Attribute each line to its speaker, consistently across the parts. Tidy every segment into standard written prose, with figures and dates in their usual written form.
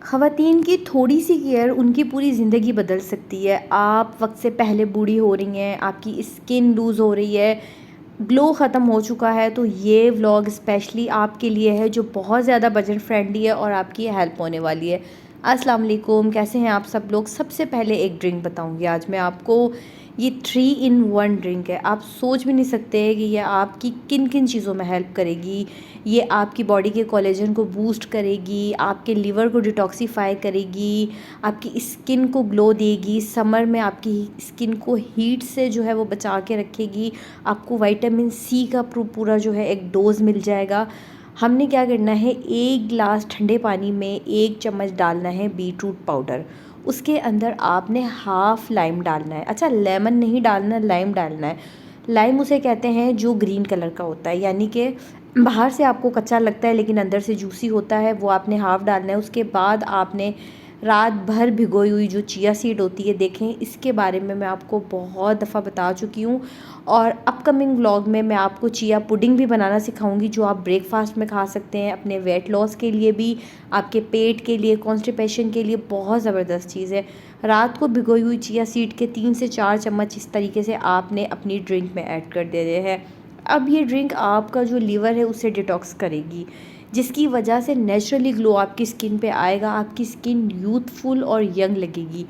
Speaker 1: ख़वातीन की थोड़ी-सी केयर उनकी पूरी ज़िंदगी बदल सकती है। आप वक़्त से पहले बूढ़ी हो रही हैं, आपकी स्किन लूज़ हो रही है, ग्लो ख़त्म हो चुका है, तो ये व्लॉग स्पेशली आपके लिए है जो बहुत ज़्यादा बजट फ्रेंडली है और आपकी हेल्प होने वाली है। अस्सलाम वालेकुम, कैसे हैं आप सब लोग? सबसे पहले एक ड्रिंक बताऊँगी आज मैं आपको। ये 3 इन 1 ड्रिंक है। आप सोच भी नहीं सकते कि ये आपकी किन-किन चीज़ों में हेल्प करेगी। ये आपकी बॉडी के कोलेजन को बूस्ट करेगी, आपके लिवर को डिटॉक्सिफ़ाई करेगी, आपकी स्किन को ग्लो देगी, समर में आपकी स्किन को हीट से जो है वो बचा के रखेगी, आपको विटामिन सी का पूरा जो है एक डोज़ मिल जाएगा। हमने क्या करना है, 1 गिलास ठंडे पानी में 1 चम्मच डालना है बीटरूट पाउडर। उसके अंदर आपने हाफ़ लाइम डालना है। अच्छा, लेमन नहीं डालना, लाइम डालना है। लाइम उसे कहते हैं जो ग्रीन कलर का होता है, यानी कि बाहर से आपको कच्चा लगता है लेकिन अंदर से जूसी होता है। वो आपने हाफ़ डालना है। उसके बाद आपने रात भर भिगोई हुई जो चिया सीड होती है, देखें इसके बारे में मैं आपको बहुत दफ़ा बता चुकी हूँ और अपकमिंग व्लॉग में मैं आपको चिया पुडिंग भी बनाना सिखाऊंगी जो आप ब्रेकफास्ट में खा सकते हैं। अपने वेट लॉस के लिए भी, आपके पेट के लिए, कॉन्स्टिपेशन के लिए बहुत ज़बरदस्त चीज़ है। रात को भिगोई हुई चिया सीड के 3 से 4 चम्मच इस तरीके से आपने अपनी ड्रिंक में ऐड कर देने हैं। अब ये ड्रिंक आपका जो लीवर है उसे डिटॉक्स करेगी, जिसकी वजह से नेचुरली ग्लो आपकी स्किन पे आएगा। आपकी स्किन यूथफुल और यंग लगेगी।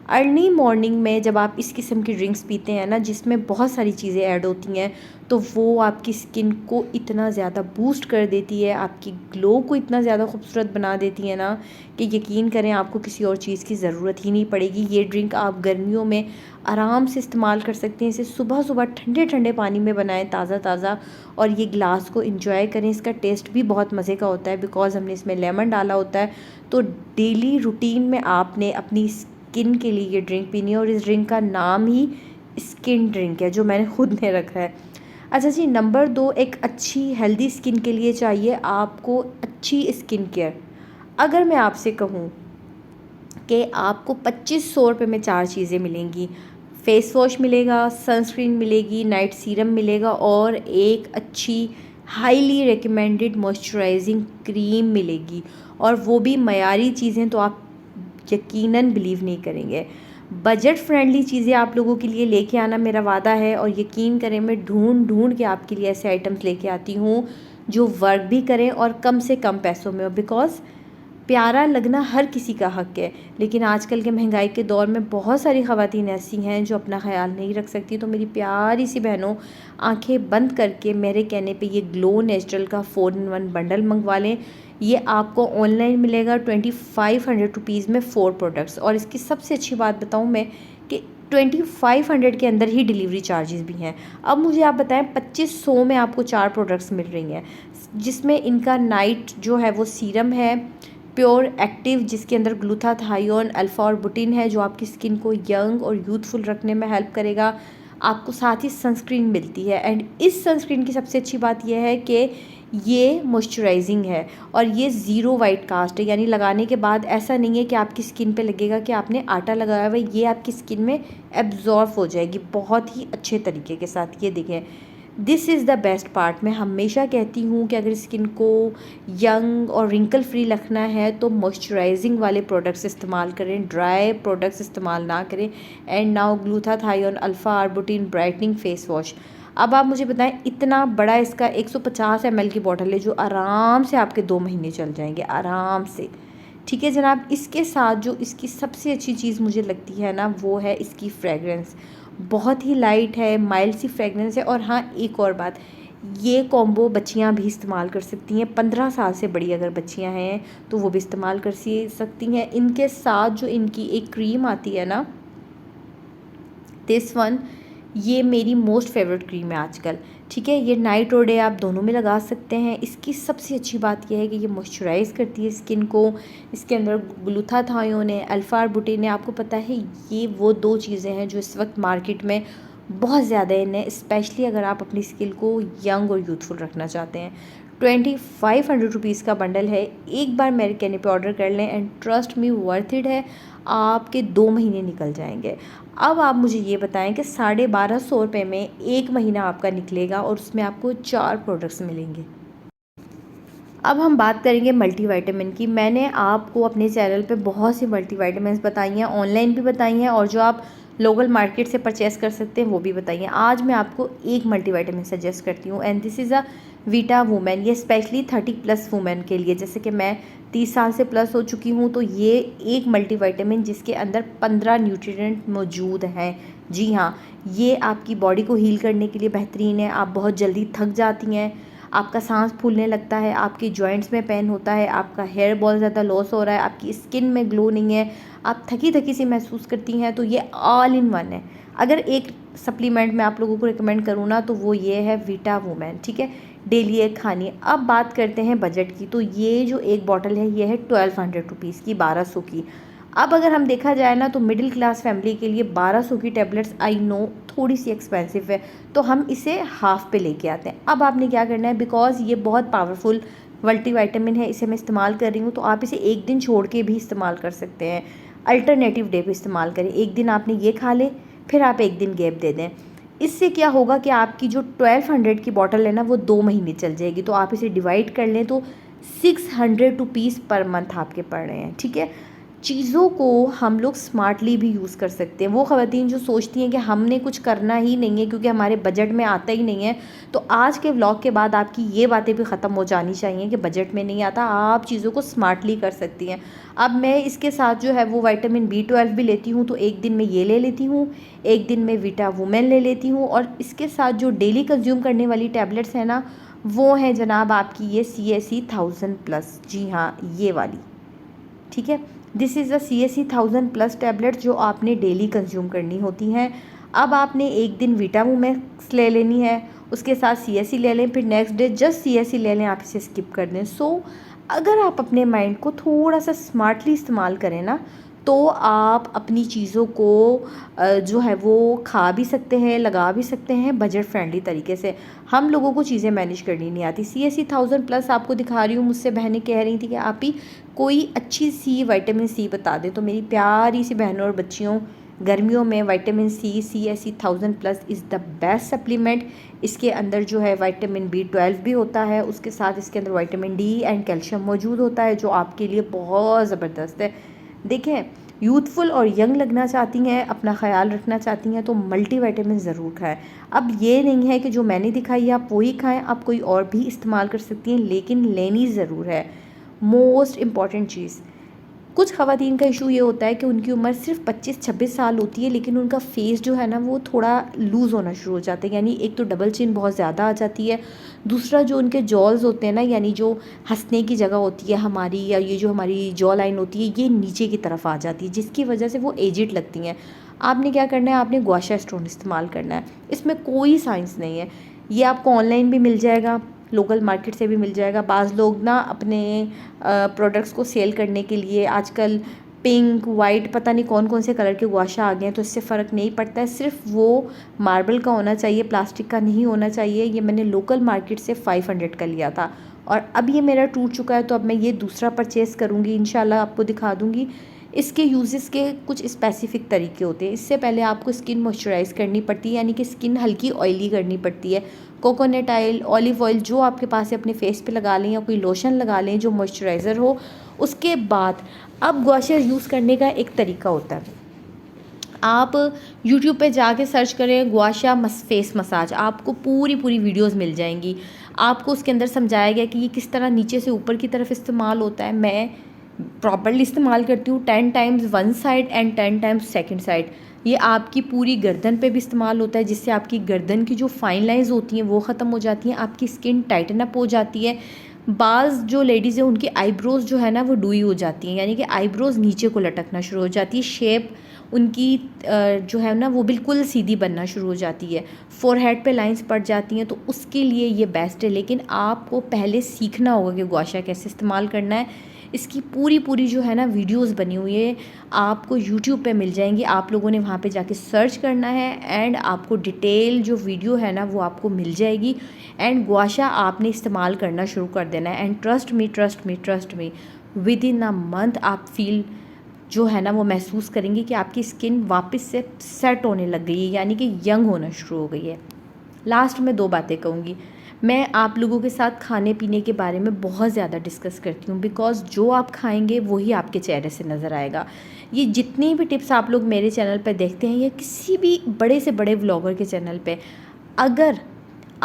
Speaker 1: अर्ली मॉर्निंग में जब आप इस किस्म की ड्रिंक्स पीते हैं ना, जिसमें बहुत सारी चीज़ें ऐड होती हैं, तो वो आपकी स्किन को इतना ज़्यादा बूस्ट कर देती है, आपकी ग्लो को इतना ज़्यादा खूबसूरत बना देती है ना कि यकीन करें आपको किसी और चीज़ की ज़रूरत ही नहीं पड़ेगी। ये ड्रिंक आप गर्मियों में आराम से इस्तेमाल कर सकते हैं। इसे सुबह सुबह ठंडे ठंडे पानी में बनाएं, ताज़ा ताज़ा, और ये ग्लास को इंजॉय करें। इसका टेस्ट भी बहुत मज़े का होता है बिकॉज़ हमने इसमें लेमन डाला होता है। तो डेली रूटीन में आपने अपनी स्किन के लिए ये ड्रिंक पीनी है और इस ड्रिंक का नाम ही स्किन ड्रिंक है जो मैंने खुद ने रखा है। अच्छा जी, नंबर 2, एक अच्छी हेल्दी स्किन के लिए चाहिए आपको अच्छी स्किन केयर। अगर मैं आपसे कहूँ कि आपको 2500 रुपये में 4 चीज़ें मिलेंगी, फेस वॉश मिलेगा, सनस्क्रीन मिलेगी, नाइट सीरम मिलेगा और एक अच्छी हाईली रिकमेंडेड मॉइस्चराइजिंग क्रीम मिलेगी, और वो भी मयारी चीज़ें, तो आप यकीनन बिलीव नहीं करेंगे। बजट फ्रेंडली चीज़ें आप लोगों के लिए लेके आना मेरा वादा है, और यकीन करें मैं ढूंढ ढूंढ के आपके लिए ऐसे आइटम्स लेके आती हूँ जो वर्क भी करें और कम से कम पैसों में हो। बिकॉज़ प्यारा लगना हर किसी का हक़ है, लेकिन आजकल के महंगाई के दौर में बहुत सारी ख़वातीन ऐसी हैं जो अपना ख़्याल नहीं रख सकती। तो मेरी प्यारी सी बहनों, आंखें बंद करके मेरे कहने पे ये ग्लो नेचुरल का 4 इन 1 बंडल मंगवा लें। ये आपको ऑनलाइन मिलेगा 2500 रुपीज़ में 4 प्रोडक्ट्स, और इसकी सबसे अच्छी बात बताऊँ मैं कि 2500 के अंदर ही डिलीवरी चार्जेस भी हैं। अब मुझे आप बताएं, 2500 में आपको 4 प्रोडक्ट्स मिल रही हैं, जिसमें इनका नाइट जो है वो सीरम है प्योर एक्टिव, जिसके अंदर ग्लूटाथायोन, अल्फ़ा और बुटिन है, जो आपकी स्किन को यंग और यूथफुल रखने में हेल्प करेगा। आपको साथ ही सनस्क्रीन मिलती है, एंड इस सनस्क्रीन की सबसे अच्छी बात यह है कि ये मॉइस्चराइजिंग है और ये ज़ीरो वाइट कास्ट है, यानी लगाने के बाद ऐसा नहीं है कि आपकी स्किन पे लगेगा कि आपने आटा लगाया हुआ है। ये आपकी स्किन में एब्जॉर्ब हो जाएगी बहुत ही अच्छे तरीके के साथ। ये देखें, this is the best part. मैं हमेशा कहती हूँ कि अगर स्किन को यंग और रिंकल फ्री रखना है तो मॉइस्चराइजिंग वाले प्रोडक्ट्स इस्तेमाल करें, ड्राई प्रोडक्ट्स इस्तेमाल ना करें। And now glutathione alpha arbutin brightening face wash. अब आप मुझे बताएं, इतना बड़ा इसका 150 ml की बॉटल है जो आराम से आपके 2 महीने चल जाएंगे आराम से। ठीक है जनाब। इसके साथ जो इसकी सबसे अच्छी चीज़ मुझे लगती है ना, वो है इसकी फ्रेगरेंस। बहुत ही लाइट है, माइल्ड सी फ्रेगरेंस है। और हाँ, एक और बात, ये कॉम्बो बच्चियाँ भी इस्तेमाल कर सकती हैं। 15 साल से बड़ी अगर बच्चियाँ हैं तो वो भी इस्तेमाल कर सकती हैं। इनके साथ जो इनकी एक क्रीम आती है ना, दिस वन, ये मेरी मोस्ट फेवरेट क्रीम है आजकल। ठीक है, ये नाइट और डे आप दोनों में लगा सकते हैं। इसकी सबसे अच्छी बात यह है कि ये मॉइस्चराइज़ करती है स्किन को। इसके अंदर ग्लूटाथायोन है, अल्फ़ा आर्बुटिन है। आपको पता है ये वो 2 चीज़ें हैं जो इस वक्त मार्केट में बहुत ज़्यादा इन है, स्पेशली अगर आप अपनी स्किन को यंग और यूथफुल रखना चाहते हैं। 2500 रुपीज़ का बंडल है। एक बार मेरे कहने पे ऑर्डर कर लें and trust me, worth it है। आपके 2 महीने निकल जाएंगे। अब आप मुझे ये बताएं कि 1250 रुपये में 1 महीना आपका निकलेगा और उसमें आपको 4 प्रोडक्ट्स मिलेंगे। अब हम बात करेंगे मल्टीविटामिन की। मैंने आपको अपने चैनल पे बहुत सी मल्टीविटामिन्स बताई हैं, ऑनलाइन भी बताई हैं और जो आप लोकल मार्केट से परचेस कर सकते हैं वो भी बताई हैं। आज मैं आपको एक मल्टीविटामिन सजेस्ट करती हूँ and this is a Vita women. ये स्पेशली 30+ वुमेन के लिए, जैसे कि मैं 30 साल से प्लस हो चुकी हूँ, तो ये एक मल्टीविटामिन जिसके अंदर 15 न्यूट्रिएंट मौजूद हैं। जी हाँ, ये आपकी बॉडी को हील करने के लिए बेहतरीन है। आप बहुत जल्दी थक जाती हैं, आपका सांस फूलने लगता है, आपकी जॉइंट्स में पेन होता है, आपका हेयर बहुत ज़्यादा लॉस हो रहा है, आपकी स्किन में ग्लो नहीं है, आप थकी थकी सी महसूस करती हैं, तो ये ऑल इन वन है। अगर एक सप्लीमेंट मैं आप लोगों को रिकमेंड करूँ ना, तो वो ये है वीटा वुमेन। ठीक है, डेली एक खानी। अब बात करते हैं बजट की। तो ये जो एक बॉटल है ये है 1200 रुपीज़ की, 1200 की। अब अगर हम देखा जाए ना, तो मिडिल क्लास फैमिली के लिए 1200 की टैबलेट्स आई नो थोड़ी सी एक्सपेंसिव है, तो हम इसे हाफ पे लेके आते हैं। अब आपने क्या करना है, बिकॉज़ ये बहुत पावरफुल मल्टीविटामिन है, इसे मैं इस्तेमाल कर रही हूँ, तो आप इसे एक दिन छोड़ के भी इस्तेमाल कर सकते हैं। अल्टरनेटिव डे पे इस्तेमाल करें। एक दिन आपने ये खा ले, फिर आप एक दिन गैप दे दें। इससे क्या होगा कि आपकी जो 1200 की बॉटल है ना, वो 2 महीने चल जाएगी। तो आप इसे डिवाइड कर लें तो 600 रुपीज़ पर मंथ आपके पड़ रहे हैं। ठीक है, चीज़ों को हम लोग स्मार्टली भी यूज़ कर सकते हैं। वो ख़वातीन जो सोचती हैं कि हमने कुछ करना ही नहीं है क्योंकि हमारे बजट में आता ही नहीं है, तो आज के व्लॉग के बाद आपकी ये बातें भी ख़त्म हो जानी चाहिए कि बजट में नहीं आता, आप चीज़ों को स्मार्टली कर सकती हैं। अब मैं इसके साथ जो है वो विटामिन B12 भी लेती हूँ, तो एक दिन में ये ले लेती हूँ, एक दिन में वीटा वुमेन ले लेती हूँ, और इसके साथ जो डेली कंज्यूम करने वाली टैबलेट्स हैं ना, वो हैं जनाब आपकी ये CSE 1000+। जी हाँ, ये वाली। ठीक है, this is a CSE 1000+ tablet जो आपने डेली कंज्यूम करनी होती हैं। अब आपने एक दिन वीटामोमैक्स ले लेनी है, उसके साथ CSE ले लें, फिर नेक्स्ट डे जस्ट CSE ले लें, आप इसे स्किप कर दें। सो अगर आप अपने माइंड को थोड़ा सा स्मार्टली इस्तेमाल करें ना, तो आप अपनी चीज़ों को जो है वो खा भी सकते हैं, लगा भी सकते हैं बजट फ्रेंडली तरीके से। हम लोगों को चीज़ें मैनेज करनी नहीं आती। CSE 1000+ आपको दिखा रही हूँ, मुझसे बहनें कह रही थी कि आप ही कोई अच्छी सी विटामिन C बता दें। तो मेरी प्यारी सी बहनों और बच्चियों, गर्मियों में vitamin C CSE 1000+ is the best supplement. इसके अंदर जो है विटामिन B12 भी होता है, उसके साथ इसके अंदर विटामिन D एंड कैल्शियम मौजूद होता है, जो आपके लिए बहुत ज़बरदस्त है। देखें, यूथफुल और यंग लगना चाहती हैं, अपना ख्याल रखना चाहती हैं, तो मल्टीविटामिन ज़रूर खाएं। अब ये नहीं है कि जो मैंने दिखाई है आप वही खाएं, आप कोई और भी इस्तेमाल कर सकती हैं, लेकिन लेनी ज़रूर है। मोस्ट इम्पॉर्टेंट चीज़, कुछ ख़वातीन का इशू ये होता है कि उनकी उम्र सिर्फ 25-26 साल होती है, लेकिन उनका फेस जो है ना वो थोड़ा लूज़ होना शुरू हो जाता है। यानी एक तो डबल चिन बहुत ज़्यादा आ जाती है, दूसरा जो उनके जॉल्स होते हैं ना, यानी जो हंसने की जगह होती है हमारी, या ये जो हमारी जॉ लाइन होती है, ये नीचे की तरफ आ जाती है, जिसकी वजह से वो एजिड लगती हैं। आपने क्या करना है, आपने गुआशा स्टोन इस्तेमाल करना है। इसमें कोई साइंस नहीं है, ये आपको ऑनलाइन भी मिल जाएगा, लोकल मार्केट से भी मिल जाएगा। बाज़ लोग ना अपने प्रोडक्ट्स को सेल करने के लिए आजकल पिंक वाइट पता नहीं कौन कौन से कलर के गुआशा आ गए हैं, तो इससे फ़र्क नहीं पड़ता है। सिर्फ वो मार्बल का होना चाहिए, प्लास्टिक का नहीं होना चाहिए। ये मैंने लोकल मार्केट से 500 का लिया था, और अब ये मेरा टूट चुका है, तो अब मैं ये दूसरा परचेज़ करूँगी, इंशाल्लाह आपको दिखा दूँगी। इसके यूजेस के कुछ स्पेसिफिक तरीके होते हैं। इससे पहले आपको स्किन मॉइस्चराइज़ करनी पड़ती है, यानी कि स्किन हल्की ऑयली करनी पड़ती है। कोकोनट ऑयल, ऑलिव ऑयल जो आपके पास है अपने फेस पे लगा लें, या कोई लोशन लगा लें जो मॉइस्चराइज़र हो। उसके बाद अब गुआशा यूज़ करने का एक तरीका होता है। आप YouTube पे जाके सर्च करें गुआशा फेस मसाज, आपको पूरी वीडियोस मिल जाएंगी। आपको उसके अंदर समझाया गया कि ये किस तरह नीचे से ऊपर की तरफ इस्तेमाल होता है। मैं प्रॉपर्ली इस्तेमाल करती हूँ, 10 times one side and 10 times second side. ये आपकी पूरी गर्दन पे भी इस्तेमाल होता है, जिससे आपकी गर्दन की जो फाइन लाइंस होती हैं वो ख़त्म हो जाती हैं, आपकी स्किन टाइटन अप हो जाती है। बाज़ जो लेडीज़ हैं उनकी आईब्रोज़ जो है ना वो डूई हो जाती हैं, यानी कि आईब्रोज़ नीचे को लटकना शुरू हो जाती है, शेप उनकी जो है ना वो बिल्कुल सीधी बनना शुरू हो जाती है, फोरहेड पे लाइंस पड़ जाती हैं। तो उसके लिए ये बेस्ट है, लेकिन आपको पहले सीखना होगा कि गुआशा कैसे इस्तेमाल करना है। इसकी पूरी जो है ना वीडियोस बनी हुई है, आपको YouTube पे मिल जाएंगी। आप लोगों ने वहाँ पे जाके सर्च करना है एंड आपको डिटेल जो वीडियो है ना वो आपको मिल जाएगी। एंड गुआशा आपने इस्तेमाल करना शुरू कर देना है, and trust me with in a month आप फील जो है ना वो महसूस करेंगे कि आपकी स्किन वापस से सेट होने लग गई है, यानी कि यंग होना शुरू हो गई है। लास्ट में 2 बातें कहूँगी। मैं आप लोगों के साथ खाने पीने के बारे में बहुत ज़्यादा डिस्कस करती हूँ, बिकॉज़ जो आप खाएँगे वही आपके चेहरे से नज़र आएगा। ये जितनी भी टिप्स आप लोग मेरे चैनल पे देखते हैं या किसी भी बड़े से बड़े व्लॉगर के चैनल पे, अगर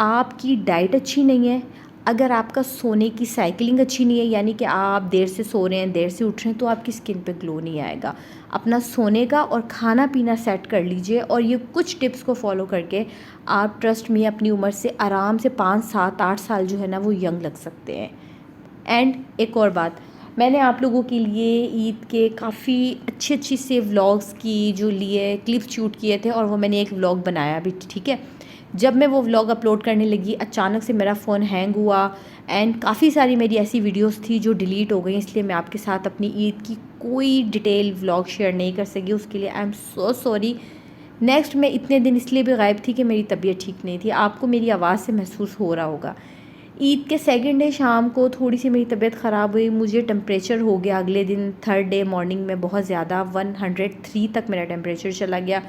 Speaker 1: आपकी डाइट अच्छी नहीं है, अगर आपका सोने की साइकिलिंग अच्छी नहीं है, यानी कि आप देर से सो रहे हैं, देर से उठ रहे हैं, तो आपकी स्किन पे ग्लो नहीं आएगा। अपना सोने का और खाना पीना सेट कर लीजिए और ये कुछ टिप्स को फॉलो करके आप ट्रस्ट मी अपनी उम्र से आराम से 5, 7, 8 साल जो है ना वो यंग लग सकते हैं। एंड एक और बात, मैंने आप लोगों के लिए ईद के काफ़ी अच्छी से व्लॉग्स की जो लिए क्लिप शूट किए थे और वो मैंने एक व्लॉग बनाया भी, ठीक है। जब मैं वो व्लॉग अपलोड करने लगी अचानक से मेरा फ़ोन हैंग हुआ एंड काफ़ी सारी मेरी ऐसी वीडियोस थी जो डिलीट हो गई, इसलिए मैं आपके साथ अपनी ईद की कोई डिटेल व्लॉग शेयर नहीं कर सकी। उसके लिए I am so sorry. Next मैं इतने दिन इसलिए भी गायब थी कि मेरी तबीयत ठीक नहीं थी, आपको मेरी आवाज़ से महसूस हो रहा होगा। ईद के सेकंड डे शाम को थोड़ी सी मेरी तबीयत ख़राब हुई, मुझे टेम्परेचर हो गया अगले दिन थर्ड डे मॉर्निंग में बहुत ज़्यादा 103 तक मेरा टेम्परेचर चला गया।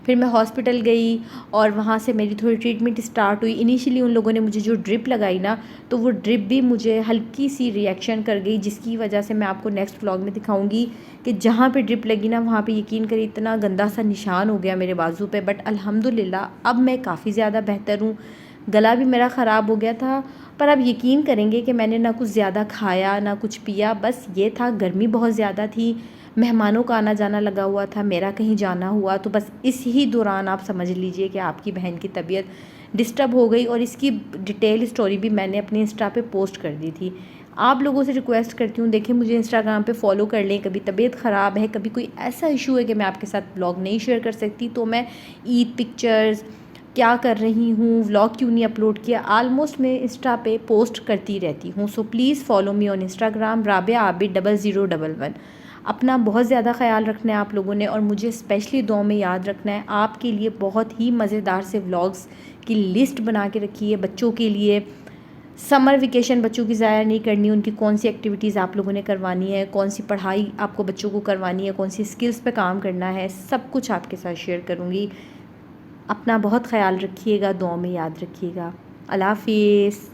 Speaker 1: फिर मैं हॉस्पिटल गई और वहाँ से मेरी थोड़ी ट्रीटमेंट स्टार्ट हुई। इनिशियली उन लोगों ने मुझे जो ड्रिप लगाई ना, तो वो ड्रिप भी मुझे हल्की सी रिएक्शन कर गई, जिसकी वजह से मैं आपको नेक्स्ट व्लॉग में दिखाऊंगी कि जहाँ पे ड्रिप लगी ना वहाँ पे यकीन करिए इतना गंदा सा निशान हो गया मेरे बाजू पे। बट अल्हम्दुलिल्लाह अब मैं काफ़ी ज़्यादा बेहतर हूँ। गला भी मेरा ख़राब हो गया था, पर अब यकीन करेंगे कि मैंने ना कुछ ज़्यादा खाया ना कुछ पिया, बस ये था गर्मी बहुत ज़्यादा थी, मेहमानों का आना जाना लगा हुआ था, मेरा कहीं जाना हुआ, तो बस इस ही दौरान आप समझ लीजिए कि आपकी बहन की तबीयत डिस्टर्ब हो गई और इसकी डिटेल स्टोरी भी मैंने अपने इंस्टा पे पोस्ट कर दी थी। आप लोगों से रिक्वेस्ट करती हूँ, देखें मुझे इंस्टाग्राम पे फॉलो कर लें। कभी तबीयत ख़राब है, कभी कोई ऐसा इशू है कि मैं आपके साथ ब्लॉग नहीं शेयर कर सकती, तो मैं ईद पिक्चर्स क्या कर रही हूँ, व्लॉग क्यों नहीं अपलोड किया, आलमोस्ट मैं इंस्टा पे पोस्ट करती रहती हूँ। So please follow me on Instagram Rabia Abid 0011। अपना बहुत ज़्यादा ख्याल रखना है आप लोगों ने और मुझे स्पेशली दुआ में याद रखना है। आपके लिए बहुत ही मज़ेदार से व्लॉग्स की लिस्ट बना के रखी है बच्चों के लिए। समर वेकेशन बच्चों की ज़ाया नहीं करनी, उनकी कौन सी एक्टिविटीज़ आप लोगों ने करवानी है, कौन सी पढ़ाई आपको बच्चों को करवानी है, कौन सी स्किल्स पे काम करना है, सब कुछ आपके साथ शेयर करूँगी। अपना बहुत ख्याल रखिएगा, दुआ में याद रखिएगा। अल्लाह हाफ़िज़।